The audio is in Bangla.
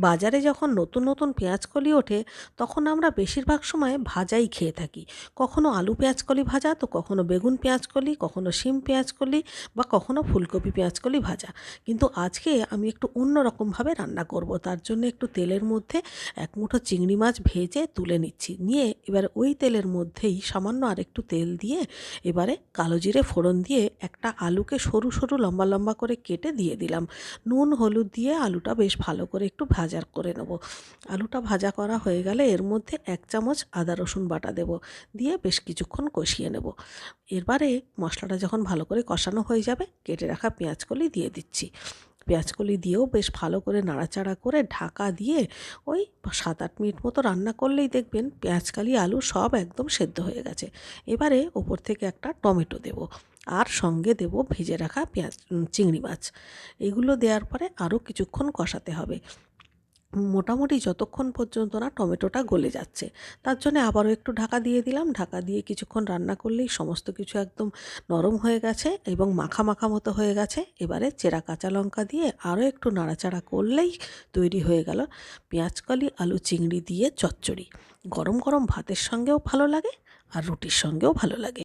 বাজারে যখন নতুন নতুন পেঁয়াজকলি ওঠে তখন আমরা বেশিরভাগ সময় ভাজাই খেয়ে থাকি। কখনো আলু পেঁয়াজকলি ভাজা, তো কখনো বেগুন পেঁয়াজকলি, কখনো শিম পেঁয়াজকলি বা কখনো ফুলকপি পেঁয়াজকলি ভাজা। কিন্তু আজকে আমি একটু অন্য রকমভাবে রান্না করব। তার জন্য একটু তেলের মধ্যে এক মুঠো চিংড়ি মাছ ভেজে তুলে নিচ্ছি। নিয়ে এবার ওই তেলের মধ্যেই সামান্য আরেকটু তেল দিয়ে এবারে কালো জিরে ফোড়ন দিয়ে একটা আলুকে সরু সরু লম্বা লম্বা করে কেটে দিয়ে দিলাম। নুন হলুদ দিয়ে আলুটা বেশ ভালো করে একটু ভাজা করে নেব। আলুটা ভাজা করা হয়ে গেলে এর মধ্যে 1 চামচ আদা রসুন বাটা দেব, দিয়ে বেশ কিছুক্ষণ কষিয়ে নেব। এবারে মশলাটা যখন ভালো করে কষানো হয়ে যাবে, কেটে রাখা পেঁয়াজকলি দিয়ে দিচ্ছি। পেঁয়াজকলি দিয়েও বেশ ভালো করে নাড়াচাড়া করে ঢাকা দিয়ে ওই 7-8 মিনিট মতো রান্না করলেই দেখবেন পেঁয়াজকলি আলু সব একদম সেদ্ধ হয়ে গেছে। এবারে ওপর থেকে একটা টমেটো দেব, আর সঙ্গে দেব ভেজে রাখা চিংড়ি মাছ। এগুলো দেওয়ার পরে আরও কিছুক্ষণ কষাতে হবে, মোটামুটি যতক্ষণ পর্যন্ত না টমেটোটা গলে যাচ্ছে। তার জন্য আবারও একটু ঢাকা দিয়ে দিলাম। ঢাকা দিয়ে কিছুক্ষণ রান্না করলেই সমস্ত কিছু একদম নরম হয়ে গেছে এবং মাখা মাখা মতো হয়ে গেছে। এবারে চেরা কাঁচা লঙ্কা দিয়ে আরও একটু নাড়াচাড়া করলেই তৈরি হয়ে গেল পেঁয়াজকলি আলু চিংড়ি দিয়ে চচ্চড়ি। গরম গরম ভাতের সঙ্গেও ভালো লাগে আর রুটির সঙ্গেও ভালো লাগে।